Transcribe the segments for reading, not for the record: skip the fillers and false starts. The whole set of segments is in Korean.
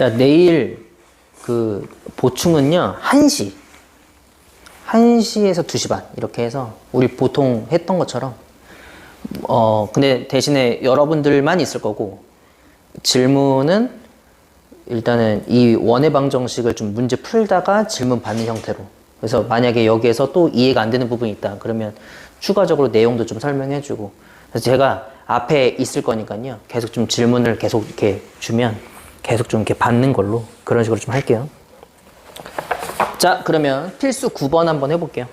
자, 내일 그 보충은요, 1시. 1시에서 2시 반. 이렇게 해서 우리 보통 했던 것처럼. 근데 대신에 여러분들만 있을 거고, 질문은 일단은 이 원의 방정식을 좀 문제 풀다가 질문 받는 형태로. 그래서 만약에 여기에서 또 이해가 안 되는 부분이 있다. 그러면 추가적으로 내용도 좀 설명해주고. 그래서 제가 앞에 있을 거니까요. 계속 좀 질문을 계속 이렇게 주면 계속 좀 이렇게 받는 걸로 그런 식으로 좀 할게요. 자, 그러면 필수 9번 한번 해볼게요.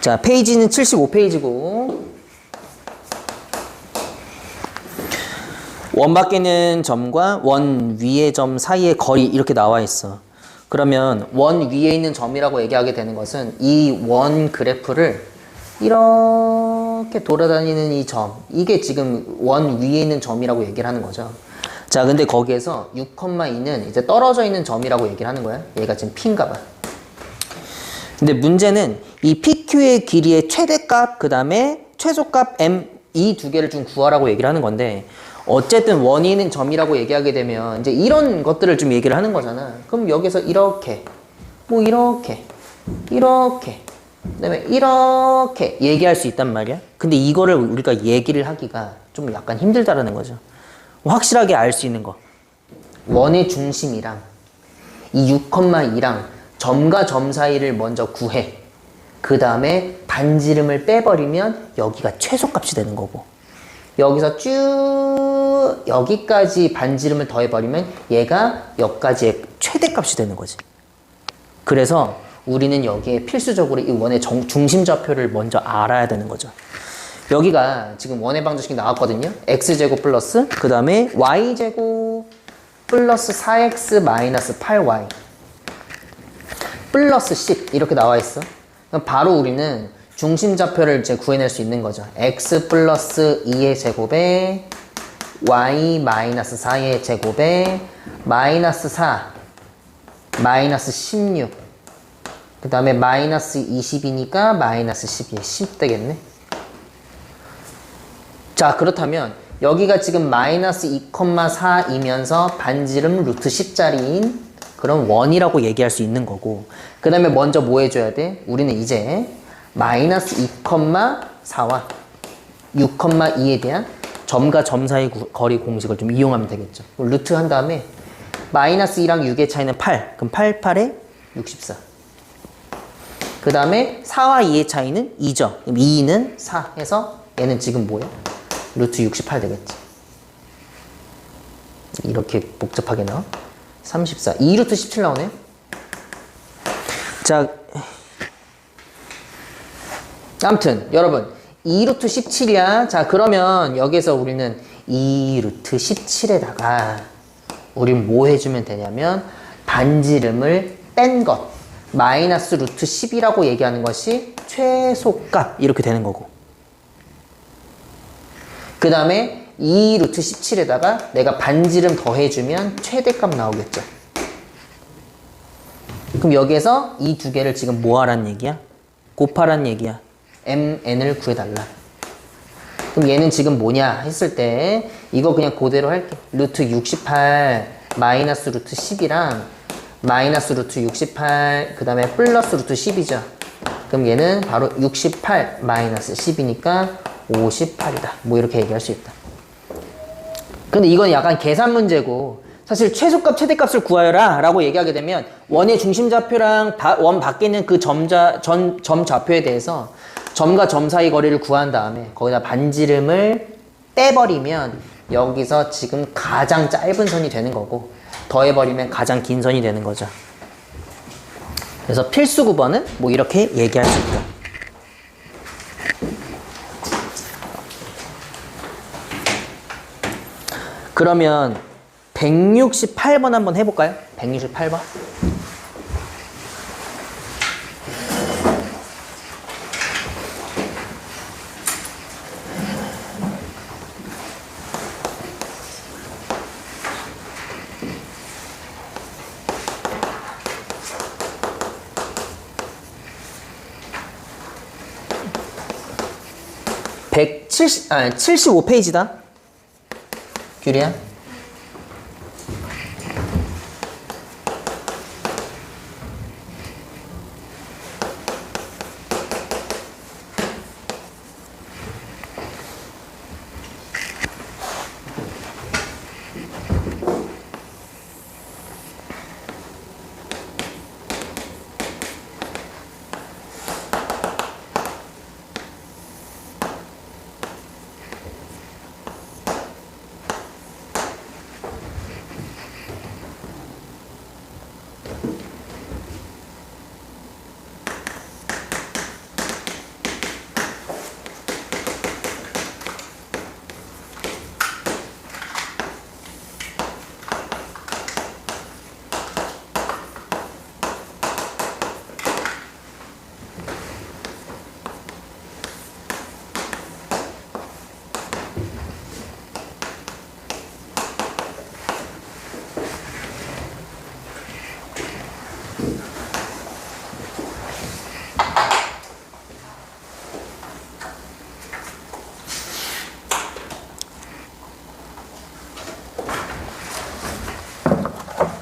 자, 페이지는 75페이지고 원 밖에 있는 점과 원 위의 점 사이의 거리 이렇게 나와 있어. 그러면 원 위에 있는 점이라고 얘기하게 되는 것은 이 원 그래프를 이렇게 돌아다니는 이 점, 이게 지금 원 위에 있는 점이라고 얘기를 하는 거죠. 자, 근데 거기에서 6,2는 이제 떨어져 있는 점이라고 얘기를 하는 거야. 얘가 지금 P인가 봐. 근데 문제는 이 PQ의 길이의 최대값, 그 다음에 최소값 M 이 두 개를 좀 구하라고 얘기를 하는 건데, 어쨌든 원이 있는 점이라고 얘기하게 되면 이제 이런 것들을 좀 얘기를 하는 거잖아. 그럼 여기서 이렇게, 뭐 이렇게, 그다음에 이렇게 얘기할 수 있단 말이야. 근데 이거를 우리가 얘기를 하기가 좀 약간 힘들다라는 거죠. 확실하게 알 수 있는 거. 원의 중심이랑 이 6,2랑 점과 점 사이를 먼저 구해. 그 다음에 반지름을 빼버리면 여기가 최소값이 되는 거고, 여기서 쭉 여기까지 반지름을 더해버리면 얘가 여기까지의 최대값이 되는 거지. 그래서 우리는 여기에 필수적으로 이 원의 중심좌표를 먼저 알아야 되는 거죠. 여기가 지금 원의 방정식이 나왔거든요. x제곱 플러스 그 다음에 y제곱 플러스 4x 마이너스 8y 플러스 10 이렇게 나와 있어. 그럼 바로 우리는 중심좌표를 이제 구해낼 수 있는 거죠. x 플러스 2의 제곱에 y 마이너스 4의 제곱에 마이너스 4 마이너스 16 그 다음에 마이너스 20이니까 마이너스 12 10 되겠네. 자, 그렇다면 여기가 지금 마이너스 2,4이면서 반지름 루트 10짜리인 그런 원이라고 얘기할 수 있는 거고, 그 다음에 먼저 뭐 해줘야 돼? 우리는 이제 마이너스 2,4와 6,2에 대한 점과 점 사이 거리 공식을 좀 이용하면 되겠죠. 루트 한 다음에 마이너스 2랑 6의 차이는 8. 그럼 8, 8에 64. 그 다음에 4와 2의 차이는 2죠. 그럼 2는 4 해서 얘는 지금 뭐야? 루트 68 되겠지. 이렇게 복잡하게 나와? 34. 2루트 17 나오네요. 자, 아무튼 여러분 2루트 17이야. 자, 그러면 여기서 우리는 2루트 17에다가 우린 뭐 해주면 되냐면 반지름을 뺀 것 마이너스 루트 10이라고 얘기하는 것이 최소값 이렇게 되는 거고, 그 다음에 2루트 17에다가 내가 반지름 더해주면 최대값 나오겠죠. 그럼 여기에서 이 두 개를 지금 뭐 하란 얘기야? 곱하란 얘기야. mn을 구해달라. 그럼 얘는 지금 뭐냐 했을 때 이거 그냥 그대로 할게. 루트 68 마이너스 루트 10이랑 마이너스 루트 68 그 다음에 플러스 루트 10이죠. 그럼 얘는 바로 68 마이너스 10이니까 58이다. 뭐 이렇게 얘기할 수 있다. 근데 이건 약간 계산 문제고, 사실 최소값 최대값을 구하여라 라고 얘기하게 되면 원의 중심좌표랑 원 밖에 있는 그 점 좌표에 대해서 점과 점 사이 거리를 구한 다음에 거기다 반지름을 빼버리면 여기서 지금 가장 짧은 선이 되는 거고, 더해버리면 가장 긴 선이 되는 거죠. 그래서 필수 9번은 뭐 이렇게 얘기할 수 있다. 그러면 168번 한번 해볼까요? 168번. 75페이지다. 규리야.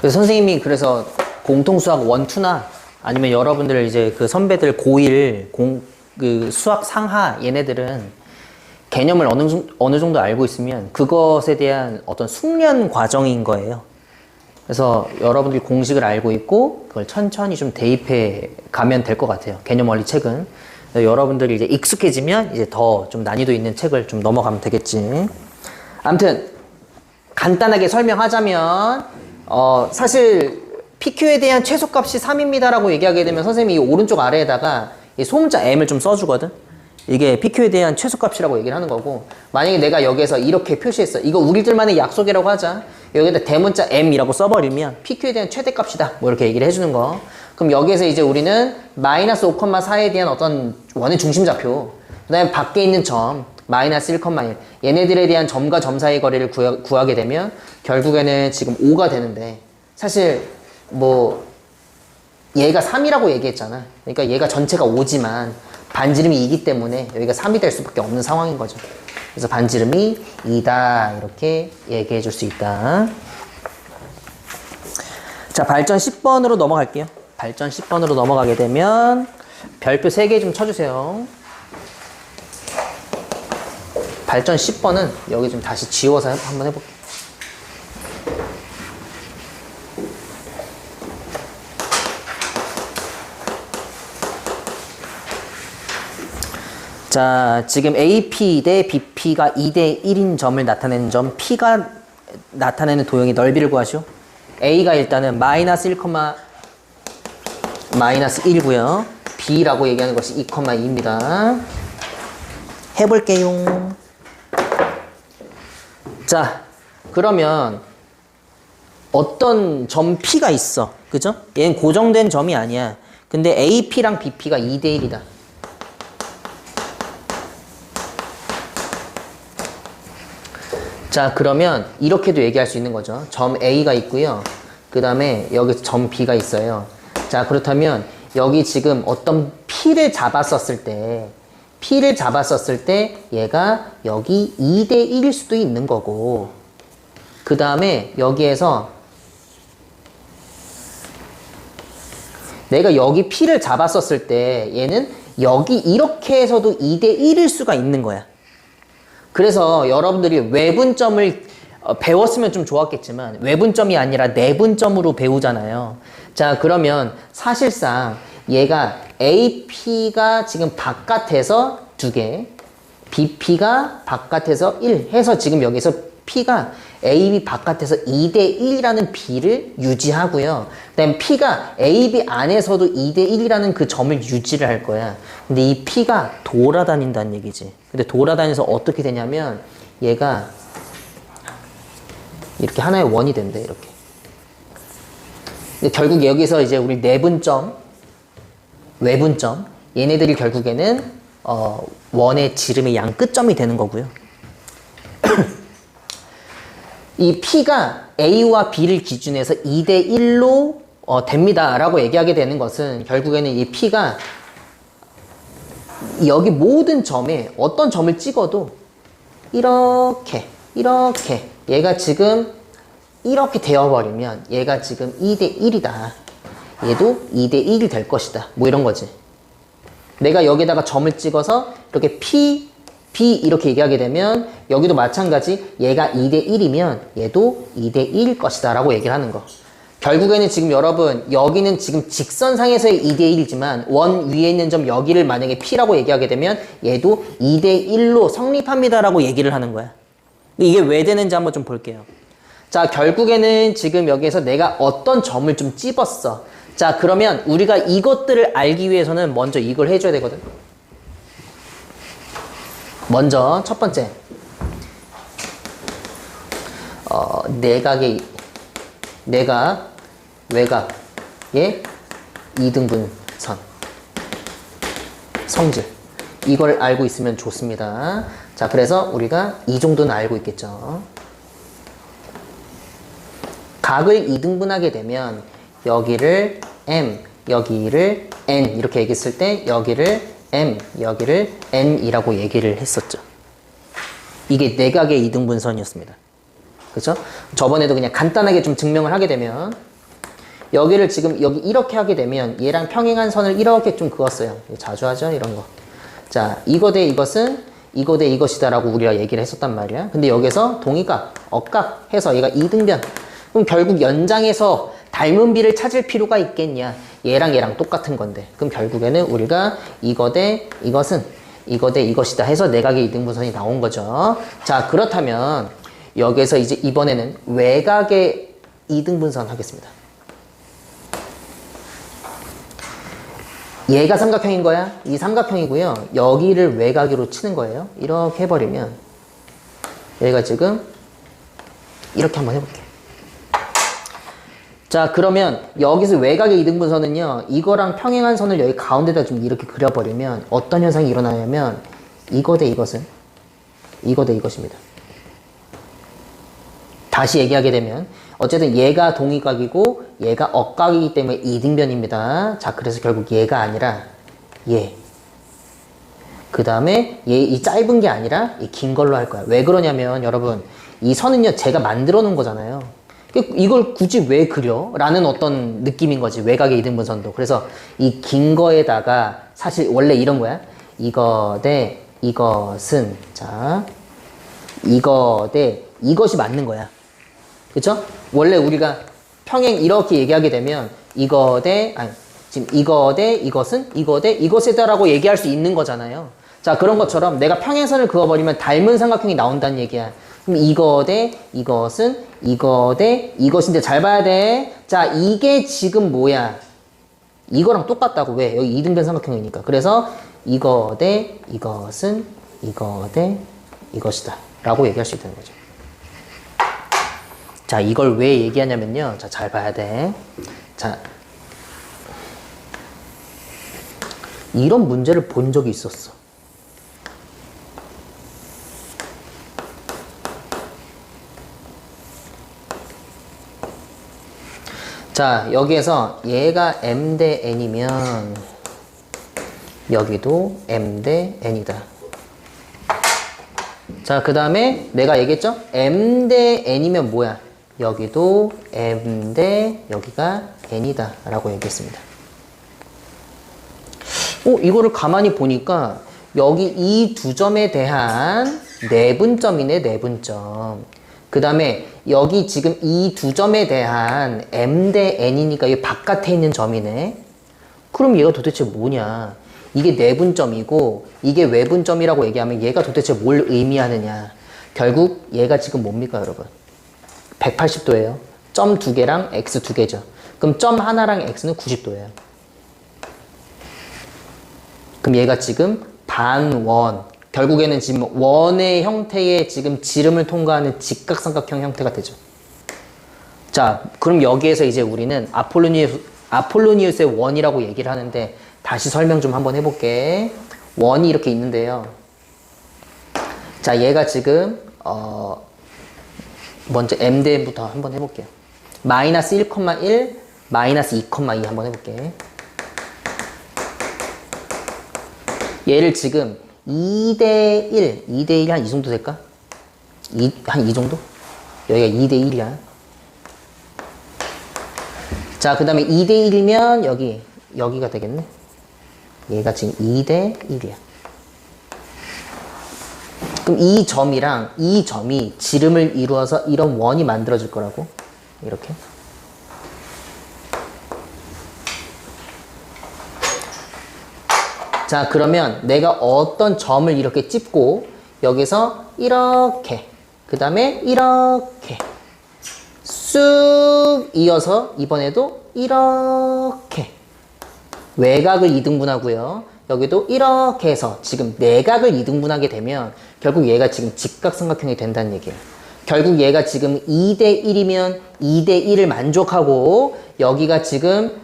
그래서 선생님이 그래서 공통수학 1, 2나 아니면 여러분들 이제 그 선배들 고1 그 수학 상하 얘네들은 개념을 어느 정도 알고 있으면 그것에 대한 어떤 숙련 과정인 거예요. 그래서 여러분들이 공식을 알고 있고 그걸 천천히 좀 대입해 가면 될 것 같아요. 개념 원리 책은. 여러분들이 이제 익숙해지면 이제 더 좀 난이도 있는 책을 좀 넘어가면 되겠지. 아무튼 간단하게 설명하자면 사실 PQ에 대한 최소값이 3입니다라고 얘기하게 되면 선생님이 이 오른쪽 아래에다가 이 소문자 M을 좀 써주거든. 이게 PQ에 대한 최소값이라고 얘기를 하는 거고, 만약에 내가 여기서 이렇게 표시했어. 이거 우리들만의 약속이라고 하자. 여기다 대문자 M이라고 써버리면 PQ에 대한 최대값이다. 뭐 이렇게 얘기를 해주는 거. 그럼 여기에서 이제 우리는 마이너스 5,4에 대한 어떤 원의 중심좌표, 그 다음에 밖에 있는 점 마이너스 1,1 얘네들에 대한 점과 점 사이의 거리를 구하게 되면 결국에는 지금 5가 되는데, 사실 뭐 얘가 3이라고 얘기했잖아. 그러니까 얘가 전체가 5지만 반지름이 2이기 때문에 여기가 3이 될 수밖에 없는 상황인 거죠. 그래서 반지름이 2다 이렇게 얘기해 줄 수 있다. 자, 발전 10번으로 넘어갈게요. 발전 10번으로 넘어가게 되면 별표 3개 좀 쳐주세요. 발전 10번은 여기 좀 다시 지워서 한번 해볼게요. 자, 지금 AP 대 BP가 2대 1인 점을 나타내는 점, P가 나타내는 도형의 넓이를 구하시오. A가 일단은 마이너스 1, 마이너스 1고요. B라고 얘기하는 것이 2,2입니다. 해볼게요. 자, 그러면 어떤 점 P가 있어. 그죠? 얘는 고정된 점이 아니야. 근데 AP랑 BP가 2대 1이다. 자, 그러면 이렇게도 얘기할 수 있는 거죠. 점 A가 있고요. 그 다음에 여기 점 B가 있어요. 자, 그렇다면 여기 지금 어떤 P를 잡았었을 때 얘가 여기 2대 1일 수도 있는 거고, 그 다음에 여기에서 내가 여기 P를 잡았었을 때 얘는 여기 이렇게 해서도 2대 1일 수가 있는 거야. 그래서 여러분들이 외분점을 배웠으면 좀 좋았겠지만 외분점이 아니라 내분점으로 배우잖아요. 자, 그러면 사실상 얘가 AP가 지금 바깥에서 2개, BP가 바깥에서 1 해서 지금 여기서 P가 AB 바깥에서 2대 1이라는 B를 유지하고요. 그 다음에 P가 AB 안에서도 2대 1이라는 그 점을 유지를 할 거야. 근데 이 P가 돌아다닌다는 얘기지. 근데 돌아다니면서 어떻게 되냐면 얘가 이렇게 하나의 원이 된대, 이렇게. 근데 결국 여기서 이제 우리 내분점, 외분점, 얘네들이 결국에는 원의 지름의 양 끝점이 되는 거고요. 이 P가 A와 B를 기준해서 2대 1로 됩니다 라고 얘기하게 되는 것은 결국에는 이 P가 여기 모든 점에 어떤 점을 찍어도 이렇게 얘가 지금 이렇게 되어버리면 얘가 지금 2대 1이다. 얘도 2대 1이 될 것이다. 뭐 이런 거지. 내가 여기다가 점을 찍어서 이렇게 P, B 이렇게 얘기하게 되면 여기도 마찬가지 얘가 2대 1이면 얘도 2대 1일 것이다 라고 얘기를 하는 거. 결국에는 지금 여러분 여기는 지금 직선상에서의 2대 1이지만 원 위에 있는 점 여기를 만약에 P라고 얘기하게 되면 얘도 2대 1로 성립합니다 라고 얘기를 하는 거야. 이게 왜 되는지 한번 좀 볼게요. 자, 결국에는 지금 여기에서 내가 어떤 점을 좀 찝었어. 자, 그러면 우리가 이것들을 알기 위해서는 먼저 이걸 해줘야 되거든. 먼저 첫 번째 내각의 내각 외곽의 이등분선 성질 이걸 알고 있으면 좋습니다. 자, 그래서 우리가 이 정도는 알고 있겠죠. 각을 이등분하게 되면 여기를 M, 여기를 N 이렇게 얘기했을 때 여기를 M, 여기를 N이라고 얘기를 했었죠. 이게 내각의 이등분선이었습니다. 그렇죠? 저번에도 그냥 간단하게 좀 증명을 하게 되면 여기를 지금 여기 이렇게 하게 되면 얘랑 평행한 선을 이렇게 좀 그었어요. 자주 하죠, 이런 거. 자, 이거 대 이것은 이거 대 이것이다 라고 우리가 얘기를 했었단 말이야. 근데 여기서 동의각, 억각 해서 얘가 이등변. 그럼 결국 연장해서 닮은 비를 찾을 필요가 있겠냐. 얘랑 똑같은 건데. 그럼 결국에는 우리가 이거 대 이것은 이거 대 이것이다 해서 내각의 이등분선이 나온 거죠. 자, 그렇다면 여기서 이제 이번에는 외곽의 이등분선 하겠습니다. 얘가 삼각형인 거야. 이 삼각형이고요. 여기를 외곽으로 치는 거예요. 이렇게 해버리면 얘가 지금 이렇게 한번 해볼게. 자, 그러면 여기서 외곽의 이등분선은요. 이거랑 평행한 선을 여기 가운데다 좀 이렇게 그려버리면 어떤 현상이 일어나냐면 이거 대 이것은 이거 대 이것입니다. 다시 얘기하게 되면 어쨌든 얘가 동의각이고 얘가 억각이기 때문에 이등변입니다. 자, 그래서 결국 얘가 아니라 얘. 그 다음에 얘 이 짧은 게 아니라 이 긴 걸로 할 거야. 왜 그러냐면 여러분 이 선은요 제가 만들어 놓은 거잖아요. 이걸 굳이 왜 그려? 라는 어떤 느낌인 거지. 외곽의 이등분선도. 그래서 이 긴 거에다가 사실 원래 이런 거야. 이거 대 이것은 자 이거 대 이것이 맞는 거야. 그쵸? 원래 우리가 평행 이렇게 얘기하게 되면 이거 대 지금 이거 대 이것은 이거 대 이것이다라고 얘기할 수 있는 거잖아요. 자, 그런 것처럼 내가 평행선을 그어버리면 닮은 삼각형이 나온다는 얘기야. 그럼 이거 대 이것은 이거 대 이것인데 잘 봐야 돼. 자, 이게 지금 뭐야? 이거랑 똑같다고. 왜? 여기 이등변 삼각형이니까. 그래서 이거 대 이것은 이거 대 이것이다 라고 얘기할 수 있다는 거죠. 자, 이걸 왜 얘기하냐면요. 자, 잘 봐야 돼. 자, 이런 문제를 본 적이 있었어. 자, 여기에서 얘가 M 대 N이면 여기도 M 대 N이다. 자, 그 다음에 내가 얘기했죠? M 대 N이면 뭐야? 여기도 M 대 여기가 N이다 라고 얘기했습니다. 이거를 가만히 보니까 여기 이 두 점에 대한 내분점이네. 내분점. 그 다음에 여기 지금 이 두 점에 대한 M 대 N이니까 이 바깥에 있는 점이네. 그럼 얘가 도대체 뭐냐? 이게 내분점이고 이게 외분점이라고 얘기하면 얘가 도대체 뭘 의미하느냐? 결국 얘가 지금 뭡니까 여러분? 180도예요. 점 두 개랑 X 두 개죠. 그럼 점 하나랑 X는 90도예요. 그럼 얘가 지금 반원. 결국에는 지금 원의 형태의 지금 지름을 통과하는 직각삼각형 형태가 되죠. 자, 그럼 여기에서 이제 우리는 아폴로니우스의 원이라고 얘기를 하는데 다시 설명 좀 한번 해볼게. 원이 이렇게 있는데요. 자, 얘가 지금 먼저 m대부터 한번 해볼게요. 마이너스 1,1, 마이너스 2,2 한번 해볼게. 얘를 지금 2대1 한 이 정도 될까? 한 이 정도? 여기가 2대 1이야. 자, 그 다음에 2대 1이면 여기가 되겠네. 얘가 지금 2대 1이야. 그럼 이 점이랑 이 점이 지름을 이루어서 이런 원이 만들어질 거라고. 이렇게. 자, 그러면 내가 어떤 점을 이렇게 찝고 여기서 이렇게, 그 다음에 이렇게 쑥 이어서 이번에도 이렇게 외곽을 이등분하고요. 여기도 이렇게 해서 지금 내각을 이등분하게 되면 결국 얘가 지금 직각삼각형이 된다는 얘기예요. 결국 얘가 지금 2대 1이면 2대 1을 만족하고 여기가 지금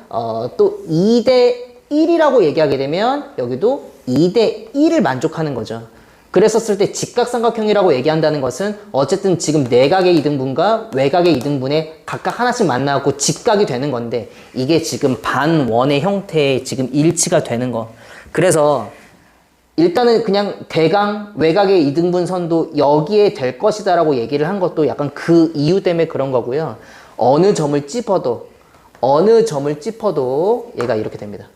또 2대 1이라고 얘기하게 되면 여기도 2대 1을 만족하는 거죠. 그랬었을 때 직각삼각형이라고 얘기한다는 것은 어쨌든 지금 내각의 이등분과 외곽의 이등분에 각각 하나씩 만나고 직각이 되는 건데 이게 지금 반원의 형태에 지금 일치가 되는 거. 그래서 일단은 그냥 대강 외곽의 이등분 선도 여기에 될 것이다 라고 얘기를 한 것도 약간 그 이유 때문에 그런 거고요. 어느 점을 찝어도 얘가 이렇게 됩니다.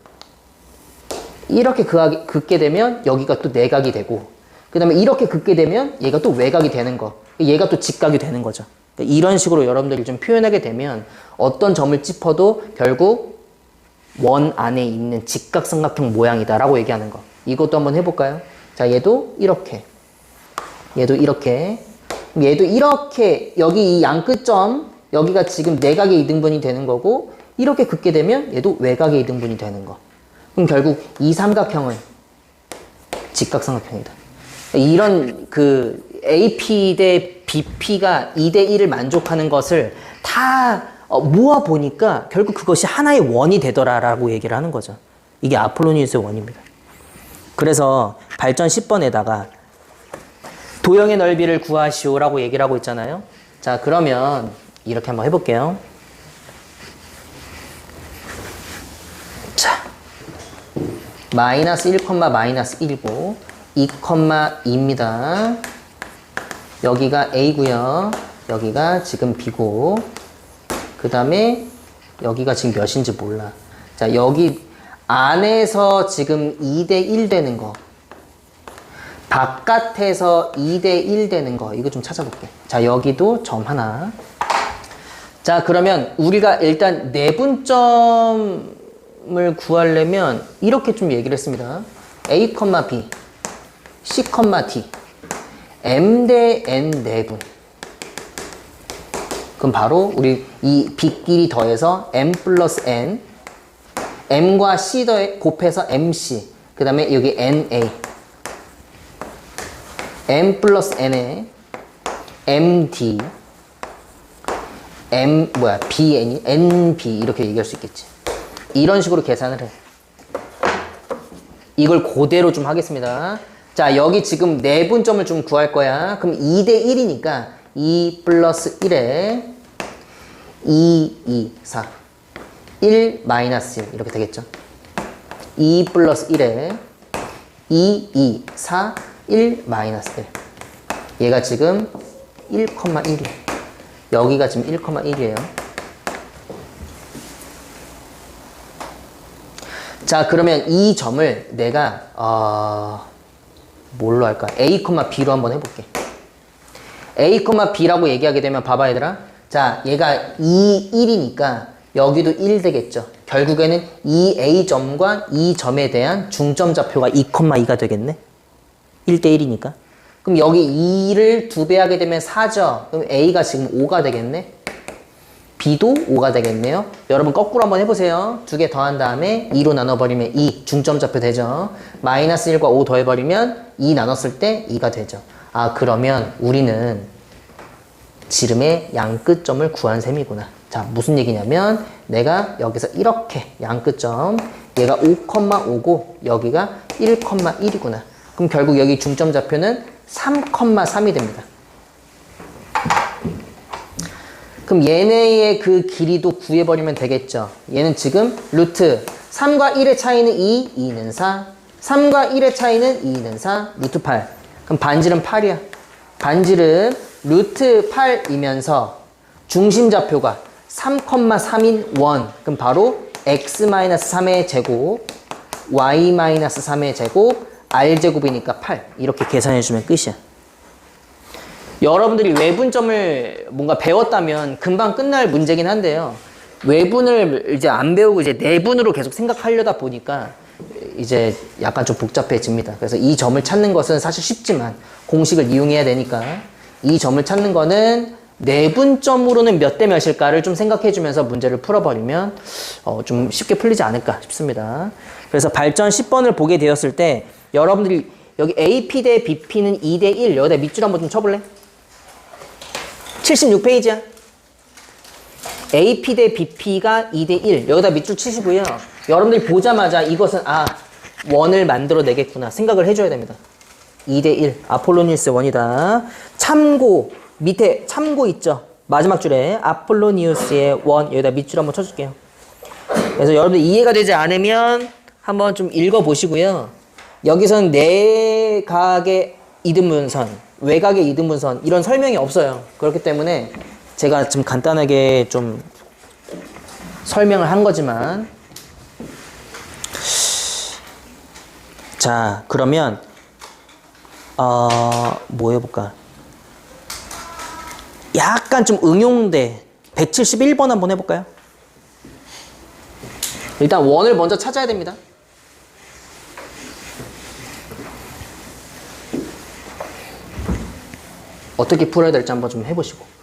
이렇게 긋게 되면 여기가 또 내각이 되고 그 다음에 이렇게 긋게 되면 얘가 또 외곽이 되는 거. 얘가 또 직각이 되는 거죠. 이런 식으로 여러분들이 좀 표현하게 되면 어떤 점을 짚어도 결국 원 안에 있는 직각삼각형 모양이다 라고 얘기하는 거. 이것도 한번 해볼까요? 자, 얘도 이렇게, 얘도 이렇게, 얘도 이렇게, 여기 이 양끝점, 여기가 지금 내각의 이등분이 되는 거고 이렇게 긋게 되면 얘도 외곽의 이등분이 되는 거. 그럼 결국 이 삼각형은 직각삼각형이다. 이런 그 AP 대 BP가 2대 1을 만족하는 것을 다 모아 보니까 결국 그것이 하나의 원이 되더라라고 얘기를 하는 거죠. 이게 아폴로니우스의 원입니다. 그래서 발전 10번에다가 도형의 넓이를 구하시오라고 얘기를 하고 있잖아요. 자, 그러면 이렇게 한번 해볼게요. 자, 마이너스 1, 마이너스 1이고 2,2입니다. 여기가 A고요. 여기가 지금 B고 그 다음에 여기가 지금 몇인지 몰라. 자, 여기 안에서 지금 2대 1 되는 거 바깥에서 2대 1 되는 거 이거 좀 찾아볼게. 자, 여기도 점 하나. 자, 그러면 우리가 일단 내분점을 구하려면 이렇게 좀 얘기를 했습니다. A, B C, D M 대 N 내분. 그럼 바로 우리 이 B끼리 더해서 M 플러스 N M과 C 곱해서 MC 그 다음에 여기 NA M 플러스 N에 MD BN이 NB 이렇게 얘기할 수 있겠지. 이런 식으로 계산을 해. 이걸 그대로 좀 하겠습니다. 자, 여기 지금 내분점을 좀 구할 거야. 그럼 2대 1이니까 2 플러스 1에 2, 4 1 마이너스 1 이렇게 되겠죠. 2 플러스 1에 2, 4 1 마이너스 1 얘가 지금 1,1이에요. 여기가 지금 1,1이에요. 자, 그러면 이 점을 내가 뭘로 할까? A, B로 한번 해볼게. A, B라고 얘기하게 되면 봐봐 얘들아. 자, 얘가 2, 1이니까 여기도 1 되겠죠. 결국에는 이 A점과 이 점에 대한 중점 좌표가 2,2가 되겠네. 1대 1이니까. 그럼 여기 2를 2배 하게 되면 4죠. 그럼 A가 지금 5가 되겠네. B도 5가 되겠네요. 여러분 거꾸로 한번 해보세요. 2개 더한 다음에 2로 나눠버리면 2 중점 좌표 되죠. 마이너스 1과 5 더해버리면 2 나눴을 때 2가 되죠. 아, 그러면 우리는 지름의 양끝점을 구한 셈이구나. 자, 무슨 얘기냐면 내가 여기서 이렇게 양끝점 얘가 5,5고 여기가 1,1이구나. 그럼 결국 여기 중점 좌표는 3,3이 됩니다. 그럼 얘네의 그 길이도 구해버리면 되겠죠. 얘는 지금 루트 3과 1의 차이는 2, 2는 4 3과 1의 차이는 2는 4, 루트 8 그럼 반지름 8이야. 반지름 루트 8이면서 중심좌표가 3,3인 1. 그럼 바로 x-3의 제곱, y-3의 제곱, r제곱이니까 8. 이렇게 계산해주면 끝이야. 여러분들이 외분점을 뭔가 배웠다면 금방 끝날 문제긴 한데요. 외분을 이제 안 배우고 이제 내분으로 계속 생각하려다 보니까 이제 약간 좀 복잡해집니다. 그래서 이 점을 찾는 것은 사실 쉽지만 공식을 이용해야 되니까 이 점을 찾는 거는 내분점으로는 몇 대 몇일까를 좀 생각해 주면서 문제를 풀어버리면 좀 쉽게 풀리지 않을까 싶습니다. 그래서 발전 10번을 보게 되었을 때 여러분들이 여기 AP 대 BP는 2대 1 여기다 밑줄 한번 좀 쳐볼래? 76페이지야. AP 대 BP가 2대 1 여기다 밑줄 치시고요. 여러분들이 보자마자 이것은 원을 만들어내겠구나 생각을 해줘야 됩니다. 2대 1 아폴로니우스 원이다. 참고 밑에 참고 있죠. 마지막 줄에 아폴로니우스의 원 여기다 밑줄 한번 쳐줄게요. 그래서 여러분들 이해가 되지 않으면 한번 좀 읽어보시고요. 여기서는 내각의 이등분선, 외곽의 이등분선 이런 설명이 없어요. 그렇기 때문에 제가 좀 간단하게 좀 설명을 한 거지만 자 그러면 뭐 해볼까? 약간 좀 응용돼 171번 한번 해볼까요? 일단 원을 먼저 찾아야 됩니다. 어떻게 풀어야 될지 한번 좀 해보시고.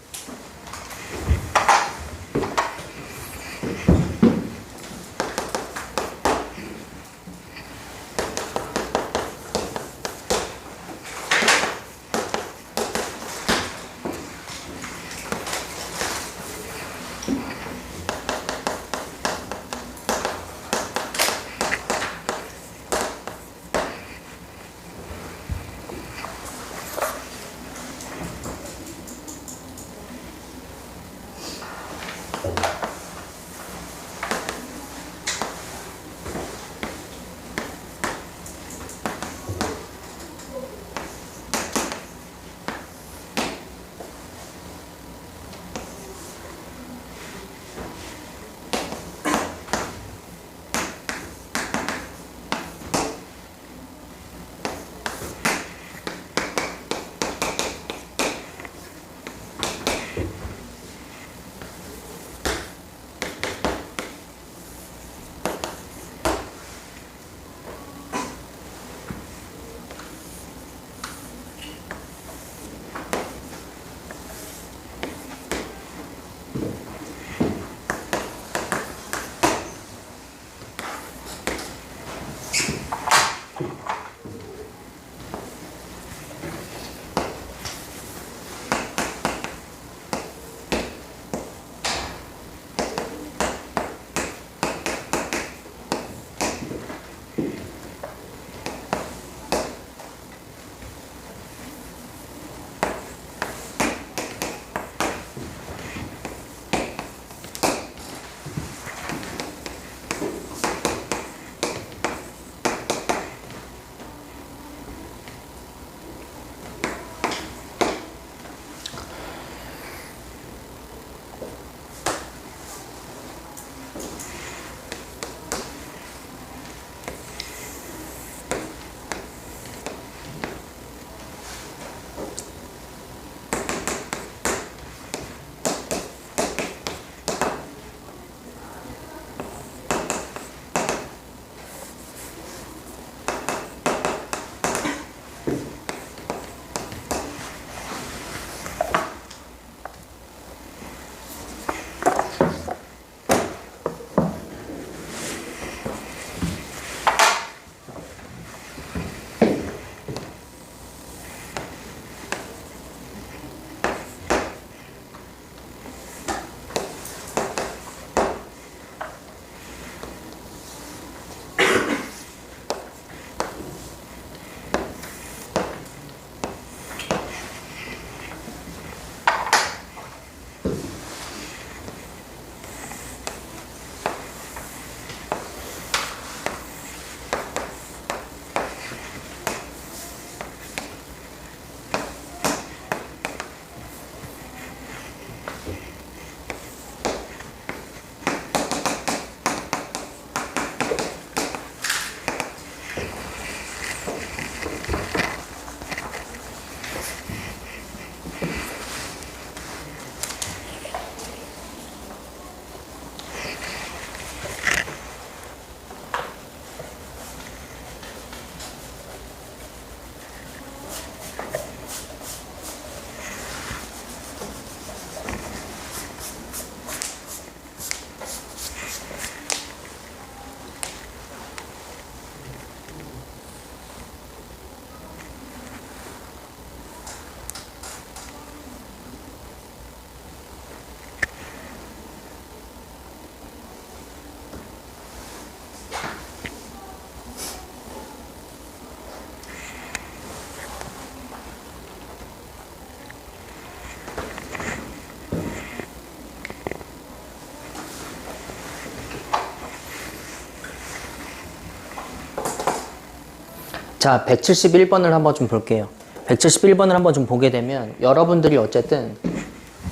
자, 171번을 한번 좀 볼게요. 171번을 한번 좀 보게 되면 여러분들이 어쨌든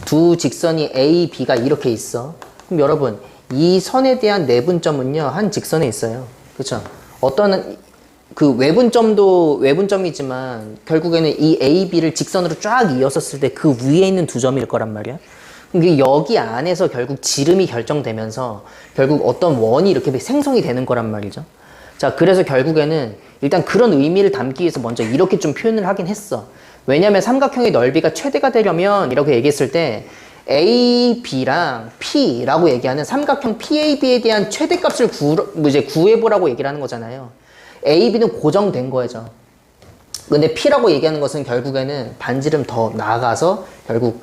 두 직선이 A, B가 이렇게 있어. 그럼 여러분 이 선에 대한 내분점은요 한 직선에 있어요. 그쵸? 어떤 그 외분점이지만 결국에는 이 A, B를 직선으로 쫙 이었었을 때 그 위에 있는 두 점일 거란 말이야. 그게 여기 안에서 결국 지름이 결정되면서 결국 어떤 원이 이렇게 생성이 되는 거란 말이죠. 자, 그래서 결국에는 일단 그런 의미를 담기 위해서 먼저 이렇게 좀 표현을 하긴 했어. 왜냐면 삼각형의 넓이가 최대가 되려면 이렇게 얘기했을 때 A, B랑 P라고 얘기하는 삼각형 PAB에 대한 최대값을 구해보라고 얘기를 하는 거잖아요. A, B는 고정된 거죠. 근데 P라고 얘기하는 것은 결국에는 반지름 더 나아가서 결국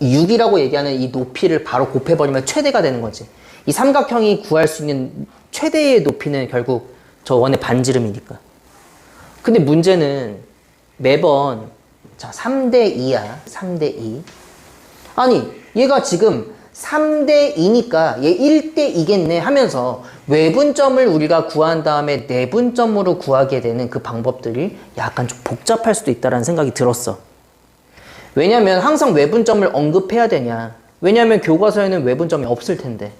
6이라고 얘기하는 이 높이를 바로 곱해버리면 최대가 되는 거지. 이 삼각형이 구할 수 있는 최대의 높이는 결국 저 원의 반지름이니까. 근데 문제는 매번 자 3대 2야. 3대 2. 아니 얘가 지금 3대 2니까 얘 1대 2겠네 하면서 외분점을 우리가 구한 다음에 내분점으로 구하게 되는 그 방법들이 약간 좀 복잡할 수도 있다는 생각이 들었어. 왜냐면 항상 외분점을 언급해야 되냐. 왜냐면 교과서에는 외분점이 없을 텐데.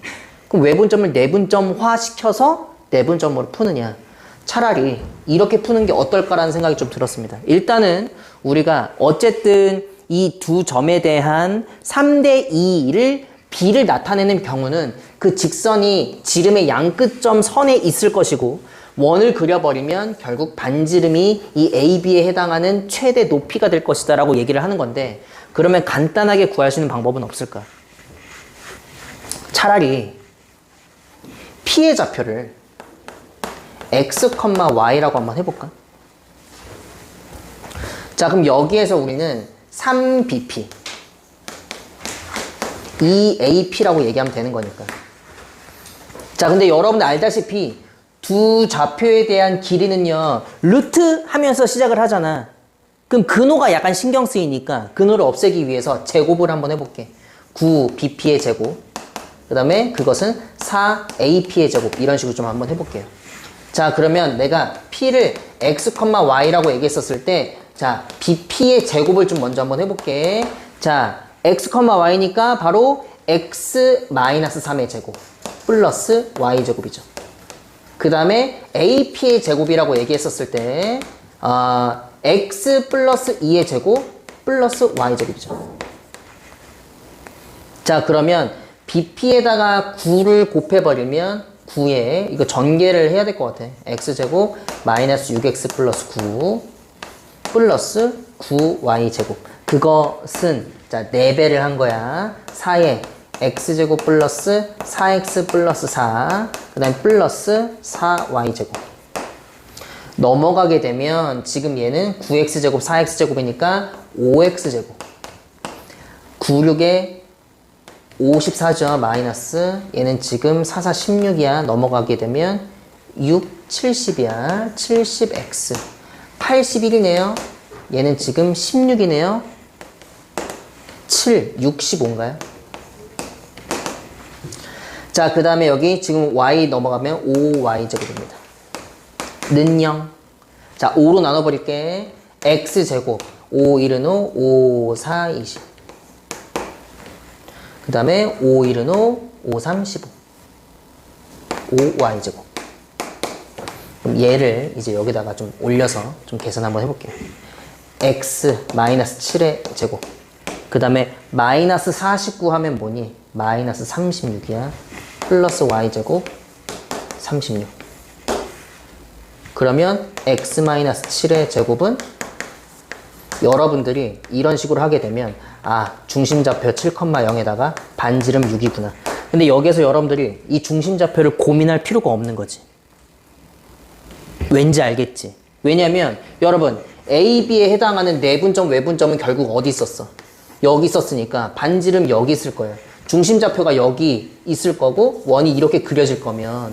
그럼 외분점을 내분점화 시켜서 내분점으로 푸느냐. 차라리 이렇게 푸는 게 어떨까라는 생각이 좀 들었습니다. 일단은 우리가 어쨌든 이 두 점에 대한 3대 2를 B를 나타내는 경우는 그 직선이 지름의 양끝점 선에 있을 것이고 원을 그려버리면 결국 반지름이 이 AB에 해당하는 최대 높이가 될 것이다 라고 얘기를 하는 건데 그러면 간단하게 구할 수 있는 방법은 없을까? 차라리 P의 좌표를 x, y라고 한번 해볼까? 자, 그럼 여기에서 우리는 3bp 2ap라고 얘기하면 되는 거니까. 자, 근데 여러분들 알다시피 두 좌표에 대한 길이는요 루트 하면서 시작을 하잖아. 그럼 근호가 약간 신경 쓰이니까 근호를 없애기 위해서 제곱을 한번 해볼게. 9bp의 제곱, 그 다음에 그것은 4ap의 제곱, 이런 식으로 좀 한번 해볼게요. 자, 그러면 내가 p를 x, y라고 얘기했었을 때 자, bp의 제곱을 좀 먼저 한번 해볼게. 자, x, y니까 바로 x-3의 제곱 플러스 y제곱이죠. 그 다음에 ap의 제곱이라고 얘기했었을 때 x 플러스 2의 제곱 플러스 y제곱이죠. 자, 그러면 bp에다가 9를 곱해버리면 9에 이거 전개를 해야 될 것 같아. x제곱 마이너스 6x 플러스 9 플러스 9y제곱. 그것은 자 4배를 한 거야. 4에 x제곱 플러스 4x 플러스 4, 그 다음에 플러스 4y제곱. 넘어가게 되면 지금 얘는 9x제곱 4x제곱이니까 5x제곱. 9, 6에 54죠. 마이너스 얘는 지금 4, 4, 16이야. 넘어가게 되면 6, 70이야. 70x 81이네요. 얘는 지금 16이네요. 7, 65인가요? 자, 그 다음에 여기 지금 y 넘어가면 5y제곱입니다. 는 0. 자, 5로 나눠버릴게. x제곱 5, 1은 5, 5, 4, 20. 그 다음에 5, 1은 5, 5, 3, 15. 5y제곱. 그럼 얘를 이제 여기다가 좀 올려서 좀 계산 한번 해볼게요. x 마이너스 7의 제곱. 그 다음에 마이너스 49 하면 뭐니? 마이너스 36이야. 플러스 y제곱 36. 그러면 x 마이너스 7의 제곱은 여러분들이 이런 식으로 하게 되면 중심좌표 7,0에다가 반지름 6이구나. 근데 여기에서 여러분들이 이 중심좌표를 고민할 필요가 없는 거지. 왠지 알겠지? 왜냐면 여러분 A, B에 해당하는 내분점, 외분점은 결국 어디 있었어? 여기 있었으니까 반지름 여기 있을 거예요. 중심좌표가 여기 있을 거고 원이 이렇게 그려질 거면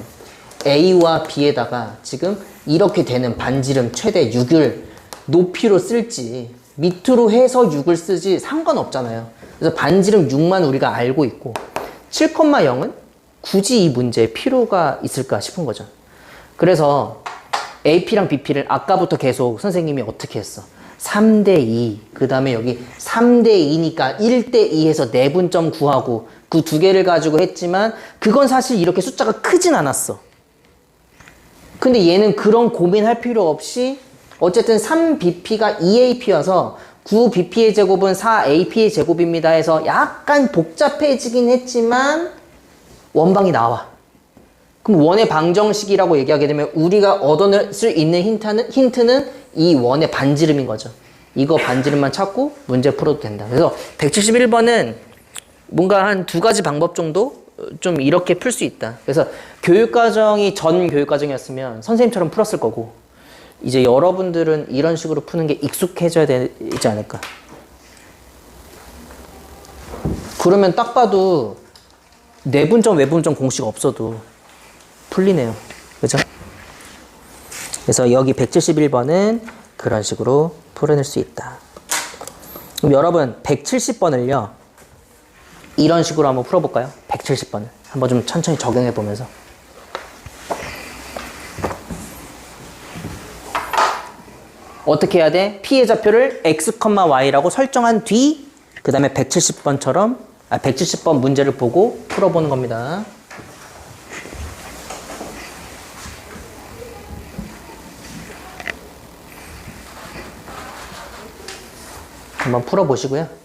A와 B에다가 지금 이렇게 되는 반지름 최대 6을 높이로 쓸지 밑으로 해서 6을 쓰지 상관없잖아요. 그래서 반지름 6만 우리가 알고 있고 7,0은 굳이 이 문제에 필요가 있을까 싶은 거죠. 그래서 AP랑 BP를 아까부터 계속 선생님이 어떻게 했어? 3대2, 그 다음에 여기 3대2니까 1대2에서 내분점 구하고 그 두 개를 가지고 했지만 그건 사실 이렇게 숫자가 크진 않았어. 근데 얘는 그런 고민할 필요 없이 어쨌든 3BP가 2AP여서 9BP의 제곱은 4AP의 제곱입니다 해서 약간 복잡해지긴 했지만 원방이 나와. 그럼 원의 방정식이라고 얘기하게 되면 우리가 얻어낼 수 있는 힌트는 이 원의 반지름인 거죠. 이거 반지름만 찾고 문제 풀어도 된다. 그래서 171번은 뭔가 한 두 가지 방법 정도 좀 이렇게 풀 수 있다. 그래서 교육과정이 전 교육과정이었으면 선생님처럼 풀었을 거고 이제 여러분들은 이런 식으로 푸는 게 익숙해져야 되지 않을까. 그러면 딱 봐도 내분점, 외분점 공식 없어도 풀리네요. 그죠? 그래서 여기 171번은 그런 식으로 풀어낼 수 있다. 그럼 여러분 170번을요. 이런 식으로 한번 풀어볼까요? 170번을. 한번 좀 천천히 적용해 보면서. 어떻게 해야 돼? P의 좌표를 x, y라고 설정한 뒤, 그 다음에 170번 문제를 보고 풀어보는 겁니다. 한번 풀어보시고요.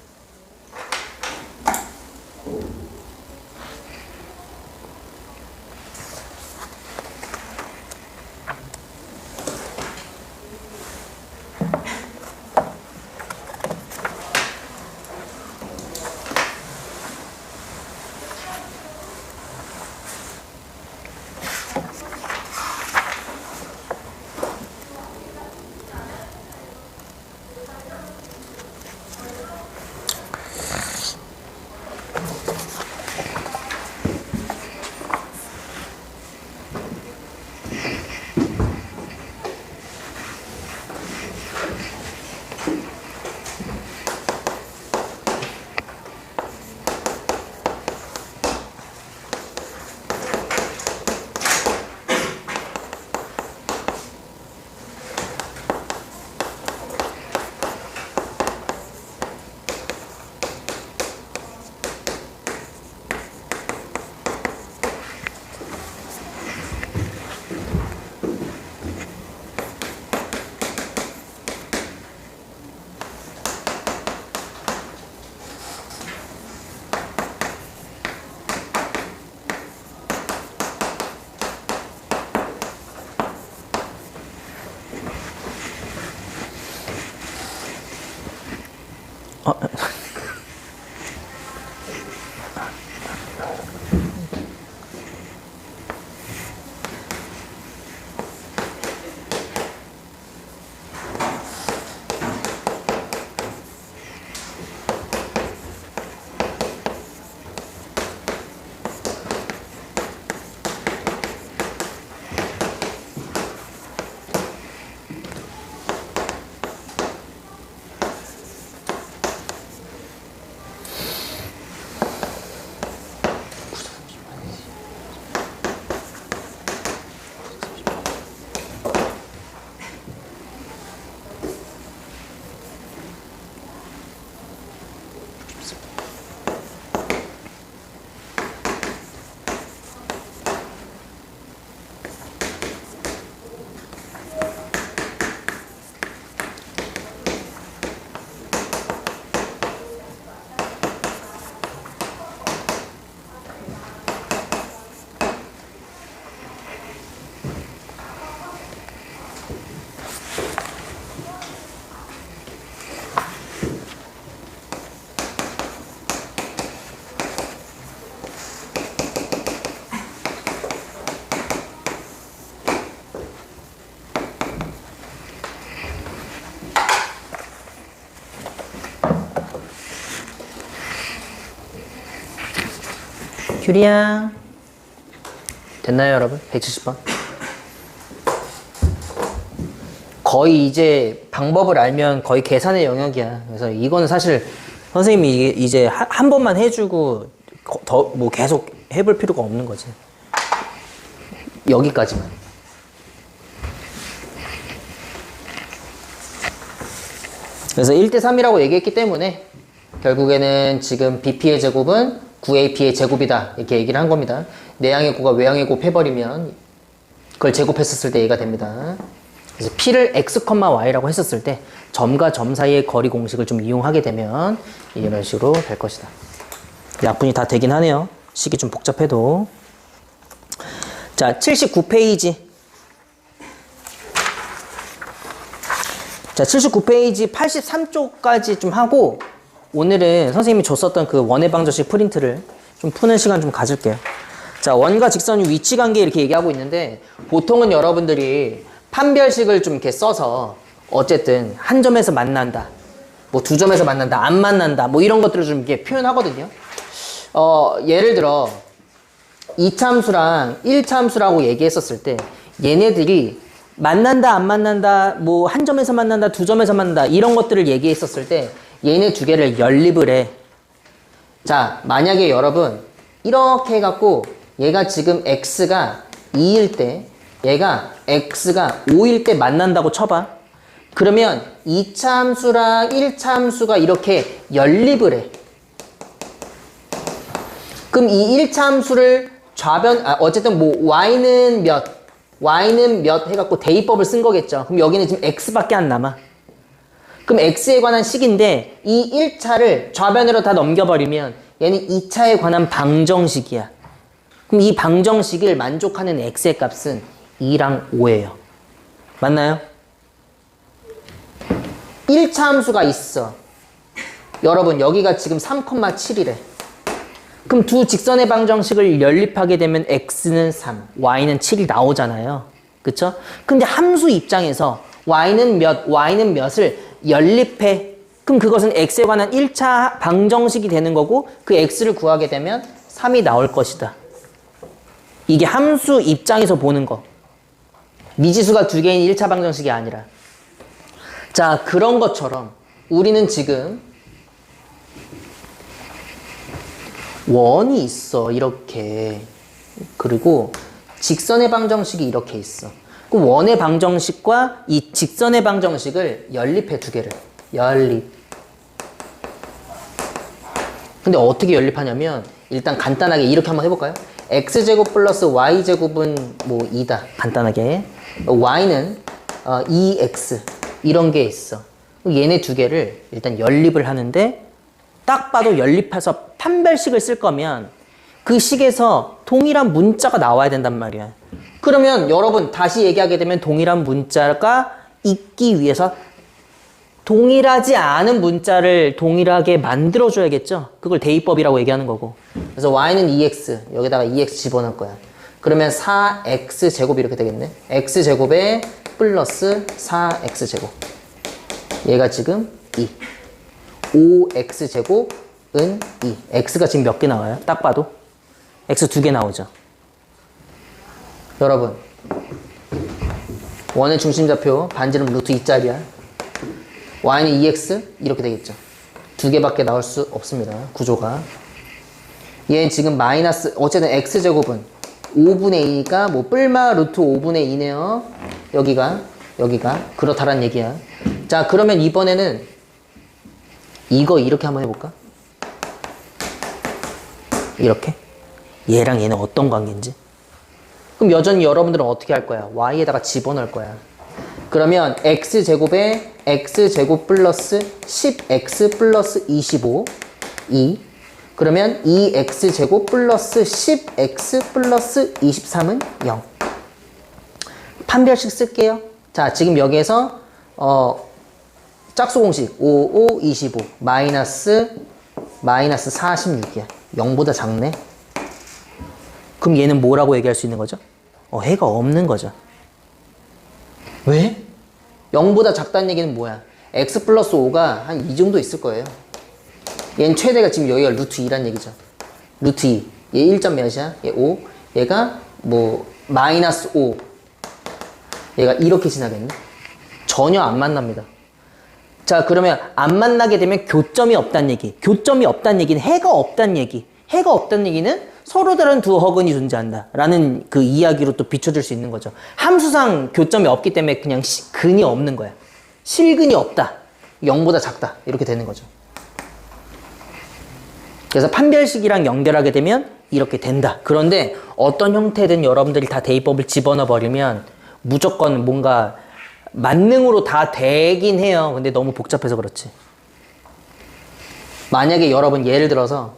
규리야 됐나요 여러분? 170번 거의 이제 방법을 알면 거의 계산의 영역이야. 그래서 이거는 사실 선생님이 이제 한 번만 해주고 더 뭐 계속 해볼 필요가 없는 거지. 여기까지만. 그래서 1대3이라고 얘기했기 때문에 결국에는 지금 BP의 제곱은 9AP의 제곱이다. 이렇게 얘기를 한 겁니다. 내항의 곱과 외항의 곱 해버리면 그걸 제곱했었을 때 얘가 됩니다. 그래서 P를 X, Y라고 했었을 때 점과 점 사이의 거리 공식을 좀 이용하게 되면 이런 식으로 될 것이다. 약분이 다 되긴 하네요. 식이 좀 복잡해도. 자, 79페이지. 자, 79페이지 83쪽까지 좀 하고 오늘은 선생님이 줬었던 그 원의 방정식 프린트를 좀 푸는 시간 좀 가질게요. 자, 원과 직선이 위치 관계 이렇게 얘기하고 있는데 보통은 여러분들이 판별식을 좀 이렇게 써서 어쨌든 한 점에서 만난다, 뭐 두 점에서 만난다, 안 만난다, 뭐 이런 것들을 좀 이렇게 표현하거든요. 예를 들어 2차함수랑 1차함수라고 얘기했었을 때 얘네들이 만난다, 안 만난다, 뭐 한 점에서 만난다, 두 점에서 만난다 이런 것들을 얘기했었을 때 얘네 두 개를 연립을 해. 자, 만약에 여러분 이렇게 해갖고 얘가 지금 x가 2일 때 얘가 x가 5일 때 만난다고 쳐봐. 그러면 2차 함수랑 1차 함수가 이렇게 연립을 해. 그럼 이 1차 함수를 어쨌든 뭐 y는 몇 해갖고 대입법을 쓴 거겠죠. 그럼 여기는 지금 x밖에 안 남아. 그럼 x에 관한 식인데 이 1차를 좌변으로 다 넘겨버리면 얘는 2차에 관한 방정식이야. 그럼 이 방정식을 만족하는 x의 값은 2랑 5예요. 맞나요? 1차 함수가 있어. 여러분 여기가 지금 3,7이래. 그럼 두 직선의 방정식을 연립하게 되면 x는 3, y는 7이 나오잖아요. 그쵸? 근데 함수 입장에서 y는 몇을 연립해. 그럼 그것은 x에 관한 1차 방정식이 되는 거고 그 x를 구하게 되면 3이 나올 것이다. 이게 함수 입장에서 보는 거. 미지수가 두 개인 1차 방정식이 아니라. 자, 그런 것처럼 우리는 지금 원이 있어, 이렇게. 그리고 직선의 방정식이 이렇게 있어. 그 원의 방정식과 이 직선의 방정식을 연립해, 두 개를. 연립. 근데 어떻게 연립하냐면 일단 간단하게 이렇게 한번 해볼까요? x제곱 플러스 y제곱은 뭐 2다. 간단하게. y는 2x 이런 게 있어. 얘네 두 개를 일단 연립을 하는데 딱 봐도 연립해서 판별식을 쓸 거면 그 식에서 동일한 문자가 나와야 된단 말이야. 그러면 여러분 다시 얘기하게 되면 동일한 문자가 있기 위해서 동일하지 않은 문자를 동일하게 만들어줘야겠죠. 그걸 대입법이라고 얘기하는 거고. 그래서 y는 2x 여기다가 2x 집어넣을 거야. 그러면 4x제곱 이렇게 되겠네. x제곱에 플러스 4x제곱. 얘가 지금 2. 5x제곱은 2. x가 지금 몇 개 나와요? 딱 봐도 x 두 개 나오죠. 여러분 원의 중심좌표 반지름 루트 2짜리야. y는 2x 이렇게 되겠죠. 두 개밖에 나올 수 없습니다. 구조가. 얘는 지금 마이너스 어쨌든 x제곱은 5분의 2가 뭐 뿔마 루트 5분의 2네요. 여기가 그렇다란 얘기야. 자, 그러면 이번에는 이거 이렇게 한번 해볼까? 이렇게? 얘랑 얘는 어떤 관계인지? 그럼 여전히 여러분들은 어떻게 할 거야? y에다가 집어넣을 거야. 그러면 x제곱에 x제곱 플러스 10x 플러스 25 2. 그러면 2x제곱 플러스 10x 플러스 23은 0. 판별식 쓸게요. 자, 지금 여기에서 짝수 공식 5, 5, 25 마이너스 46이야. 0보다 작네. 그럼 얘는 뭐라고 얘기할 수 있는 거죠? 해가 없는 거죠. 왜? 0보다 작다는 얘기는 뭐야? x 플러스 5가 한 이 정도 있을 거예요. 얘는 최대가 지금 여기가 루트 2란 얘기죠. 루트 2. 얘 1점 몇이야? 얘 5. 얘가 뭐 마이너스 5. 얘가 이렇게 지나겠네? 전혀 안 만납니다. 자, 그러면 안 만나게 되면 교점이 없다는 얘기. 교점이 없다는 얘기는 해가 없다는 얘기. 해가 없다는 얘기는 서로 다른 두 허근이 존재한다 라는 그 이야기로 또 비춰줄 수 있는 거죠. 함수상 교점이 없기 때문에 그냥 근이 없는 거야. 실근이 없다. 0보다 작다. 이렇게 되는 거죠. 그래서 판별식이랑 연결하게 되면 이렇게 된다. 그런데 어떤 형태든 여러분들이 다 대입법을 집어넣어 버리면 무조건 뭔가 만능으로 다 되긴 해요. 근데 너무 복잡해서 그렇지. 만약에 여러분 예를 들어서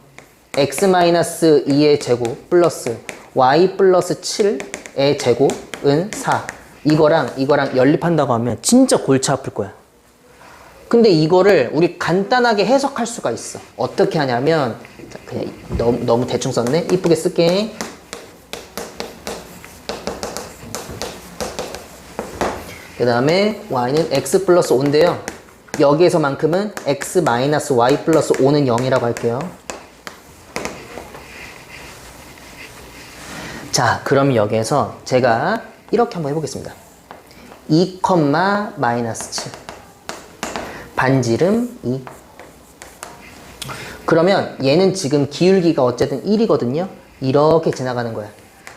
x-2의 제곱 플러스 y 플러스 7의 제곱은 4. 이거랑 연립한다고 하면 진짜 골치 아플 거야. 근데 이거를 우리 간단하게 해석할 수가 있어. 어떻게 하냐면 그냥 너무 대충 썼네. 이쁘게 쓸게. 그 다음에 y는 x 플러스 5인데요. 여기에서만큼은 x 마이너스 y 플러스 5는 0이라고 할게요. 자, 그럼 여기에서 제가 이렇게 한번 해보겠습니다. 2, 마이너스 7. 반지름 2. 그러면 얘는 지금 기울기가 어쨌든 1이거든요. 이렇게 지나가는 거야.